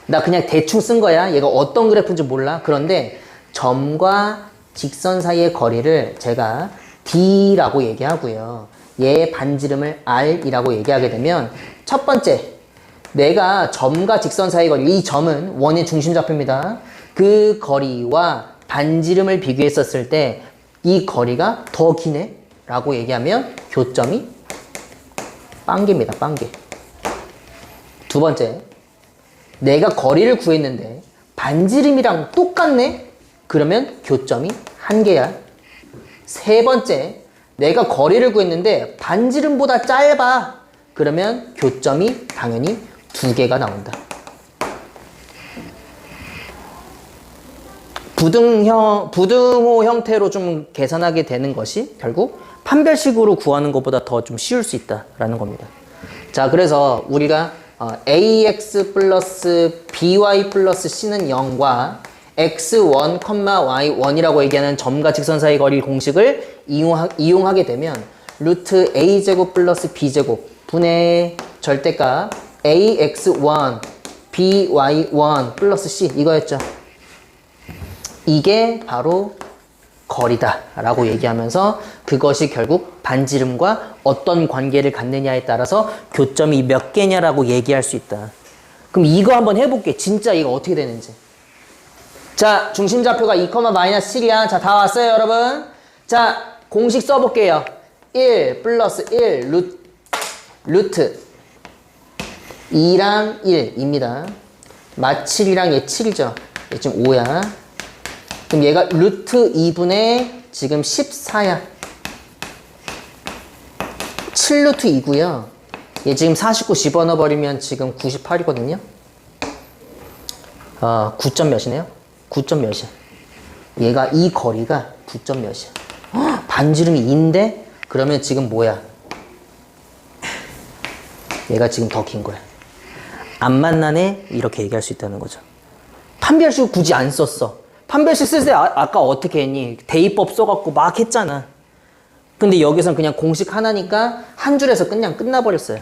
나 그냥 대충 쓴 거야. 얘가 어떤 그래프인지 몰라. 그런데 점과 직선 사이의 거리를 제가 D라고 얘기하고요. 얘의 반지름을 R이라고 얘기하게 되면 첫 번째, 내가 점과 직선 사이의 거리, 이 점은 원의 중심좌표입니다. 그 거리와 반지름을 비교했었을 때 이 거리가 더 기네? 라고 얘기하면 교점이 빵개입니다. 빵개. 두 번째, 내가 거리를 구했는데 반지름이랑 똑같네? 그러면 교점이 1개야. 세 번째, 내가 거리를 구했는데 반지름보다 짧아. 그러면 교점이 당연히 2개가 나온다. 부등호 형태로 좀 계산하게 되는 것이 결국 판별식으로 구하는 것보다 더 좀 쉬울 수 있다라는 겁니다. 자, 그래서 우리가 ax 플러스 by 플러스 c는 0과 x1, y1이라고 얘기하는 점과 직선 사이 거리 공식을 이용하게 되면 루트 a제곱 플러스 b제곱 분의 절대값 ax1, by1 플러스 c 이거였죠. 이게 바로 거리다 라고 얘기하면서 그것이 결국 반지름과 어떤 관계를 갖느냐에 따라서 교점이 몇 개냐라고 얘기할 수 있다. 그럼 이거 한번 해볼게. 진짜 이거 어떻게 되는지. 자, 중심좌표가 2, 마이너스 7이야. 자, 다 왔어요, 여러분? 자, 공식 써볼게요. 1 플러스 1 루트 2랑 1입니다. 마 7이랑 얘 7이죠. 얘 지금 5야. 그럼 얘가 루트 2분의 지금 14야. 7루트 2고요. 얘 지금 49 집어넣어버리면 지금 98이거든요. 9점 몇이네요? 9점 몇이야. 얘가 이 거리가 9점 몇이야. 반지름이 2인데 그러면 지금 뭐야? 얘가 지금 더 긴 거야. 안 만나네? 이렇게 얘기할 수 있다는 거죠. 판별식 굳이 안 썼어. 판별식 쓸 때 아까 어떻게 했니? 대입법 써갖고 막 했잖아. 근데 여기선 그냥 공식 하나니까 한 줄에서 그냥 끝나버렸어요.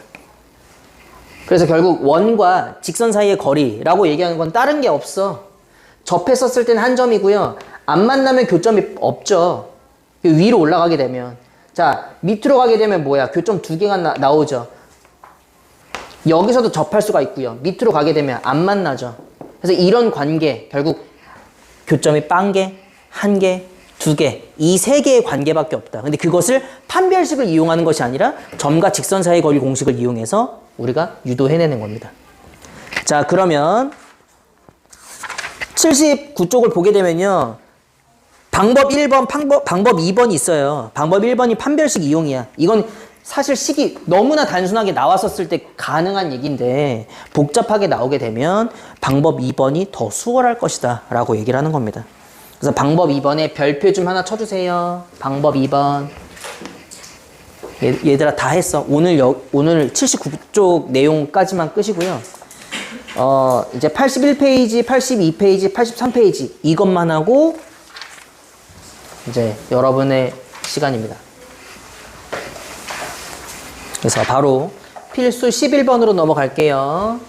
그래서 결국 원과 직선 사이의 거리라고 얘기하는 건 다른 게 없어. 접했었을 때는 한 점이고요. 안 만나면 교점이 없죠. 위로 올라가게 되면. 자, 밑으로 가게 되면 뭐야? 교점 2개가 나오죠. 여기서도 접할 수가 있고요. 밑으로 가게 되면 안 만나죠. 그래서 이런 관계, 결국 교점이 0개, 1개, 2개, 이 3개의 관계밖에 없다. 근데 그것을 판별식을 이용하는 것이 아니라 점과 직선 사이 거리 공식을 이용해서 우리가 유도해내는 겁니다. 자, 그러면 79쪽을 보게 되면요. 방법 1번, 방법 2번이 있어요. 방법 1번이 판별식 이용이야. 이건 사실 식이 너무나 단순하게 나왔었을 때 가능한 얘기인데 복잡하게 나오게 되면 방법 2번이 더 수월할 것이다 라고 얘기를 하는 겁니다. 그래서 방법 2번에 별표 좀 하나 쳐주세요. 방법 2번. 얘들아 다 했어. 오늘 79쪽 내용까지만 끄시고요. 이제 81페이지, 82페이지, 83페이지 이것만 하고 이제 여러분의 시간입니다. 그래서 바로 필수 11번으로 넘어갈게요.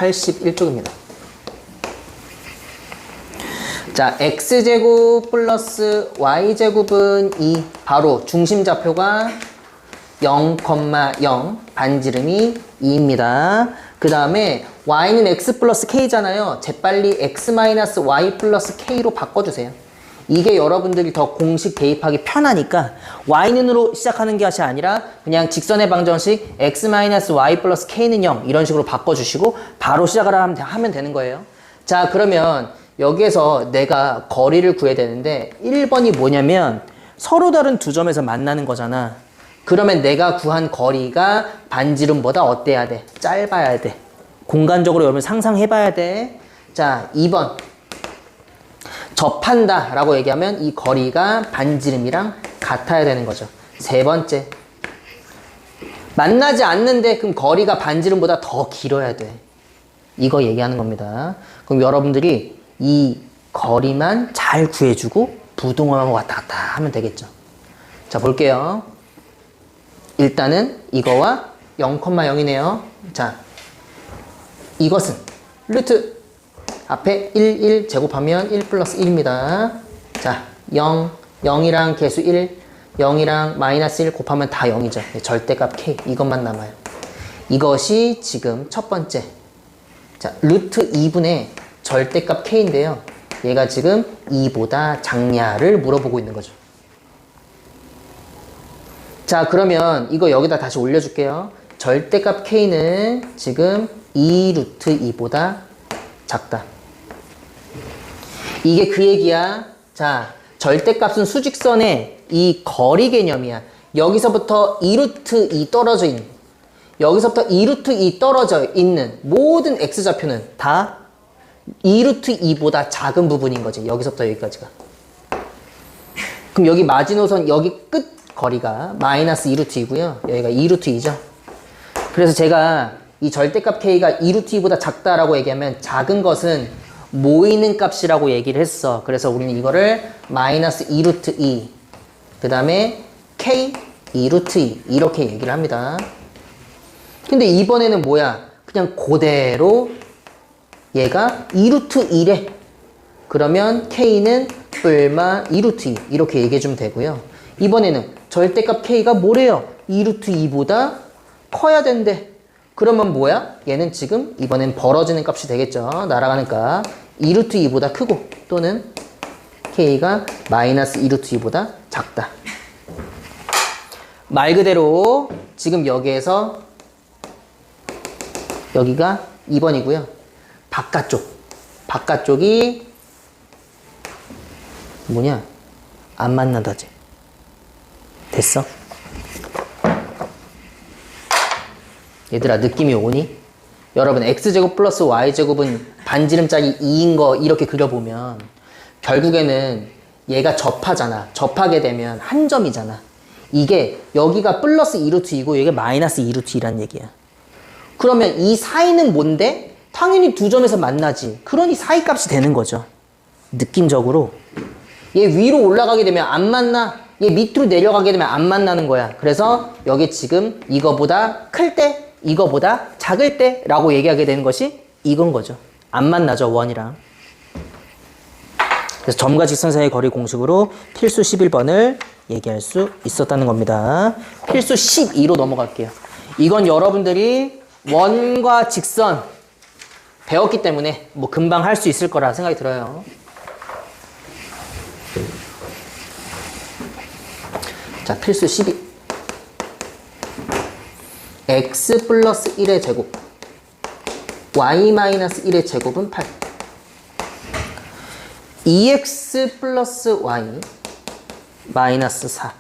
81쪽입니다. 자, x제곱 플러스 y제곱은 2. 바로 중심좌표가 0,0, 반지름이 2입니다. 그 다음에 y는 x 플러스 k잖아요. 재빨리 x 마이너스 y 플러스 k로 바꿔주세요. 이게 여러분들이 더 공식 대입하기 편하니까 y는으로 시작하는 것이 아니라 그냥 직선의 방정식 x 마이너스 y 플러스 k는 0 이런 식으로 바꿔주시고 바로 시작을 하면 되는 거예요. 자, 그러면 여기에서 내가 거리를 구해야 되는데 1번이 뭐냐면 서로 다른 두 점에서 만나는 거잖아. 그러면 내가 구한 거리가 반지름보다 어때야 돼? 짧아야 돼. 공간적으로 여러분 상상해봐야 돼. 자, 2번. 접한다 라고 얘기하면 이 거리가 반지름이랑 같아야 되는 거죠. 세 번째. 만나지 않는데 그럼 거리가 반지름보다 더 길어야 돼. 이거 얘기하는 겁니다. 그럼 여러분들이 이 거리만 잘 구해주고 부동하고 왔다 갔다 하면 되겠죠. 자, 볼게요. 일단은 이거와 0,0이네요. 자, 이것은 루트 앞에 1 제곱하면 1 플러스 1입니다. 자, 0, 0이랑 개수 1, 0이랑 마이너스 1 곱하면 다 0이죠. 절대값 k, 이것만 남아요. 이것이 지금 첫 번째. 자, 루트 2분의 절대값 k인데요. 얘가 지금 2보다 작냐를 물어보고 있는 거죠. 자, 그러면 이거 여기다 다시 올려줄게요. 절대값 k는 지금 2 루트 2보다 작다. 이게 그 얘기야. 자, 절대값은 수직선의 이 거리 개념이야. 여기서부터 2 루트 2 떨어져 있는, 여기서부터 2 루트 2 떨어져 있는 모든 x좌표는 다 2 루트 2보다 작은 부분인 거지. 여기서부터 여기까지가. 그럼 여기 마지노선 여기 끝 거리가 마이너스 2 루트 2고요. 여기가 2 루트 2죠. 그래서 제가 이 절대값 k가 2 루트 2보다 작다라고 얘기하면 작은 것은 모이는 값이라고 얘기를 했어. 그래서 우리는 이거를 마이너스 2 루트 2, 그 다음에 k 2 루트 2 이렇게 얘기를 합니다. 근데 이번에는 뭐야? 그냥 그대로 얘가 2 루트 2래. 그러면 k는 뿔마 2 루트 2 이렇게 얘기해주면 되고요. 이번에는 절대값 k가 뭐래요? 2 루트 2보다 커야 된대. 그러면 뭐야? 얘는 지금 이번엔 벌어지는 값이 되겠죠. 날아가는 값. 2 루트 2보다 크고 또는 k가 마이너스 2 루트 2보다 작다. 말 그대로 지금 여기에서 여기가 2번이고요. 바깥쪽이 뭐냐? 안 만나다지. 됐어? 얘들아, 느낌이 오니? 여러분, x제곱 플러스 y제곱은 반지름 짝이 2인 거 이렇게 그려보면 결국에는 얘가 접하잖아. 접하게 되면 한 점이잖아. 이게 여기가 플러스 2루트 2고 여기가 마이너스 2루트 2란 얘기야. 그러면 이 사이는 뭔데? 당연히 두 점에서 만나지. 그러니 사이 값이 되는 거죠. 느낌적으로. 얘 위로 올라가게 되면 안 만나. 얘 밑으로 내려가게 되면 안 만나는 거야. 그래서 여기 지금 이거보다 클 때, 이거보다 작을 때 라고 얘기하게 되는 것이 이건 거죠. 안 만나죠, 원이랑. 그래서 점과 직선 사이의 거리 공식으로 필수 11번을 얘기할 수 있었다는 겁니다. 필수 12로 넘어갈게요. 이건 여러분들이 원과 직선 배웠기 때문에 뭐 금방 할 수 있을 거라 생각이 들어요. 자, 필수 12. x 플러스 1의 제곱 y 마이너스 1의 제곱은 8. 2x 플러스 y 마이너스 4.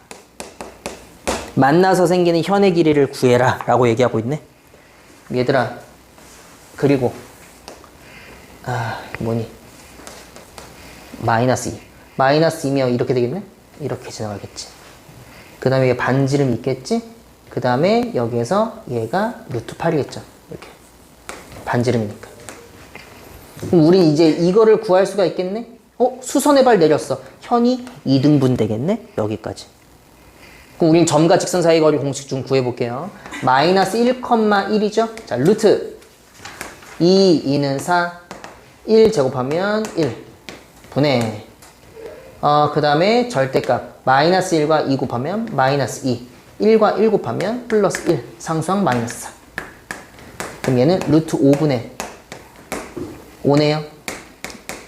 만나서 생기는 현의 길이를 구해라 라고 얘기하고 있네. 얘들아, 그리고 뭐니? 마이너스 2. 마이너스 2면 이렇게 되겠네? 이렇게 지나가겠지. 그 다음에 이게 반지름 있겠지? 그 다음에 여기에서 얘가 루트 8이겠죠. 이렇게. 반지름이니까. 그럼 우린 이제 이거를 구할 수가 있겠네? 수선의 발 내렸어. 현이 2등분 되겠네? 여기까지. 그럼 우린 점과 직선 사이 거리 공식 좀 구해볼게요. 마이너스 1,1이죠? 자, 루트 2는 4, 1 제곱하면 1 분의 그 다음에 절대값 마이너스 1과 2 곱하면 마이너스 2 1과 1 곱하면 플러스 1 상수항 마이너스 4 그럼 얘는 루트 5분의 5네요.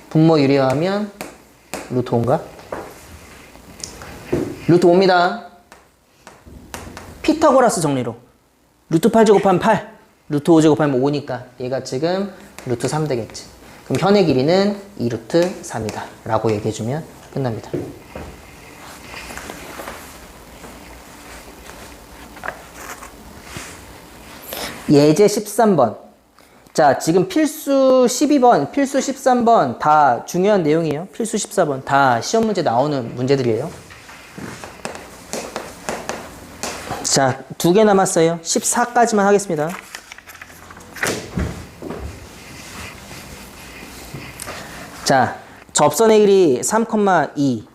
분모 유리화하면 루트 5인가? 루트 5입니다. 피타고라스 정리로 루트 8 제곱하면 8 루트 5 제곱하면 5니까 얘가 지금 루트 3 되겠지. 그럼 현의 길이는 2루트 3이다 라고 얘기해주면 끝납니다. 예제 13번. 자, 지금 필수 12번, 필수 13번 다 중요한 내용이에요. 필수 14번 다 시험 문제 나오는 문제들이에요. 자, 2개 남았어요. 14까지만 하겠습니다. 자, 접선의 길이 3,2.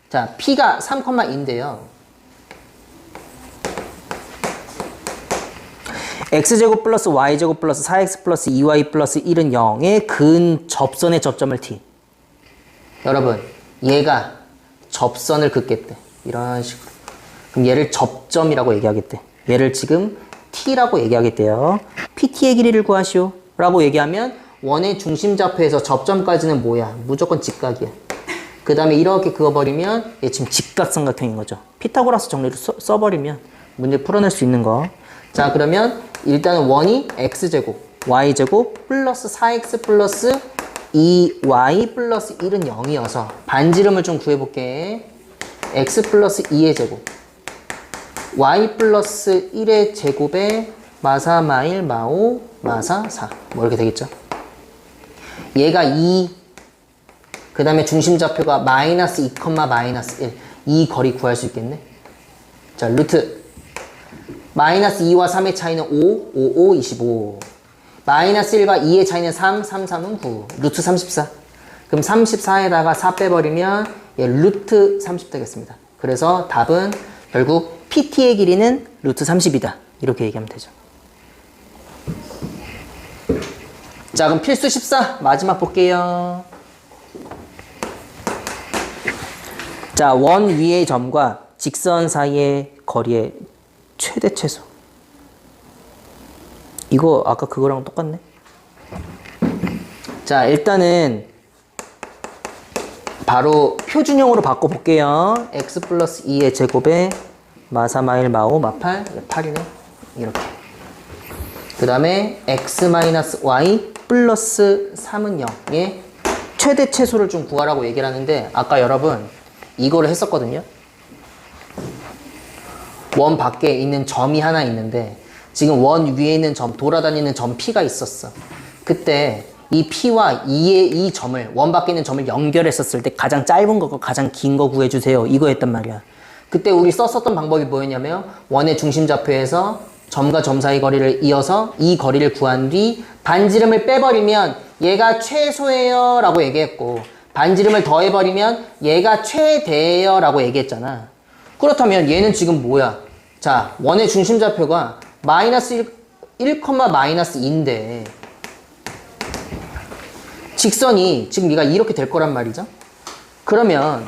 자, P가 3,2인데요. x제곱 플러스 y제곱 플러스 4x 플러스 2y 플러스 1은 0의 근 접선의 접점을 t. 여러분, 얘가 접선을 긋겠대. 이런 식으로. 그럼 얘를 접점이라고 얘기하겠대. 얘를 지금 t라고 얘기하겠대요. pt의 길이를 구하시오. 라고 얘기하면 원의 중심좌표에서 접점까지는 뭐야? 무조건 직각이야. 그 다음에 이렇게 그어버리면 얘 지금 직각삼각형인 거죠. 피타고라스 정리를 써버리면 문제 풀어낼 수 있는 거. 자, 그러면 일단은 원이 x제곱, y제곱 플러스 4x 플러스 2y 플러스 1은 0이어서 반지름을 좀 구해볼게. x 플러스 2의 제곱, y 플러스 1의 제곱에 마사 마일 마오 마사 4 뭐 이렇게 되겠죠. 얘가 2, 그 다음에 중심좌표가 마이너스 2, 마이너스 1. 이 거리 구할 수 있겠네. 자, 루트 마이너스 2와 3의 차이는 5, 5, 5, 25. 마이너스 1과 2의 차이는 3, 3, 3은 9. 루트 34. 그럼 34에다가 4 빼버리면 얘 루트 30 되겠습니다. 그래서 답은 결국 PT의 길이는 루트 30이다. 이렇게 얘기하면 되죠. 자, 그럼 필수 14 마지막 볼게요. 자, 원 위의 점과 직선 사이의 거리의 최대 최소. 이거 아까 그거랑 똑같네. 자, 일단은 바로 표준형으로 바꿔볼게요. x 플러스 2의 제곱에 마사 마일 마오 마팔 8이네. 이렇게. 그 다음에 x 마이너스 y 플러스 3은 0의 최대 최소를 좀 구하라고 얘기를 하는데 아까 여러분 이거를 했었거든요. 원 밖에 있는 점이 하나 있는데 지금 원 위에 있는 점, 돌아다니는 점 P가 있었어. 그때 이 P와 이 점을, 원 밖에 있는 점을 연결했었을 때 가장 짧은 거고 가장 긴 거 구해주세요. 이거였단 말이야. 그때 우리 썼었던 방법이 뭐였냐면 원의 중심좌표에서 점과 점 사이 거리를 이어서 이 거리를 구한 뒤 반지름을 빼버리면 얘가 최소예요 라고 얘기했고 반지름을 더해버리면 얘가 최대예요 라고 얘기했잖아. 그렇다면 얘는 지금 뭐야? 자, 원의 중심좌표가 마이너스 1, 마이너스 2인데 직선이 지금 얘가 이렇게 될 거란 말이죠. 그러면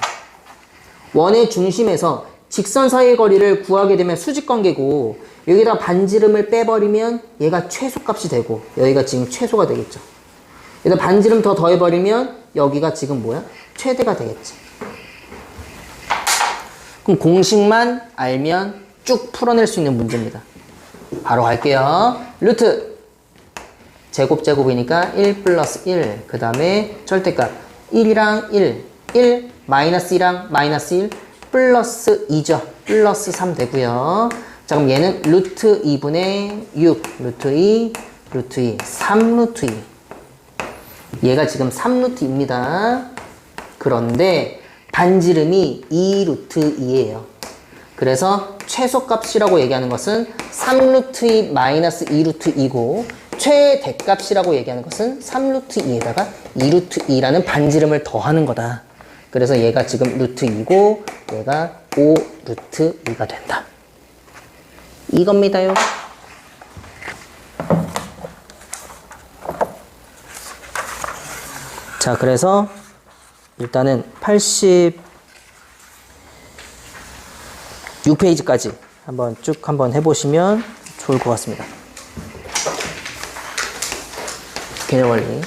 원의 중심에서 직선 사이의 거리를 구하게 되면 수직관계고 여기다 반지름을 빼버리면 얘가 최소값이 되고 여기가 지금 최소가 되겠죠. 여기다 반지름 더 더해버리면 여기가 지금 뭐야? 최대가 되겠지. 그럼 공식만 알면 쭉 풀어낼 수 있는 문제입니다. 바로 갈게요. 루트 제곱이니까 1 플러스 1. 그 다음에 절대값 1이랑 1 마이너스 2랑 마이너스 1 플러스 2죠. 플러스 3 되고요. 자, 그럼 얘는 루트 2분의 6 루트 2 3 루트 2. 얘가 지금 3 루트 2입니다. 그런데 반지름이 2 루트 2예요. 그래서 최소값이라고 얘기하는 것은 3 루트 2 마이너스 2 루트 2고 최대값이라고 얘기하는 것은 3 루트 2에다가 2 루트 2라는 반지름을 더하는 거다. 그래서 얘가 지금 루트 2고 얘가 5 루트 2가 된다. 이겁니다요. 자, 그래서 일단은 86페이지까지 한번 쭉 한번 해보시면 좋을 것 같습니다. 개념 원리.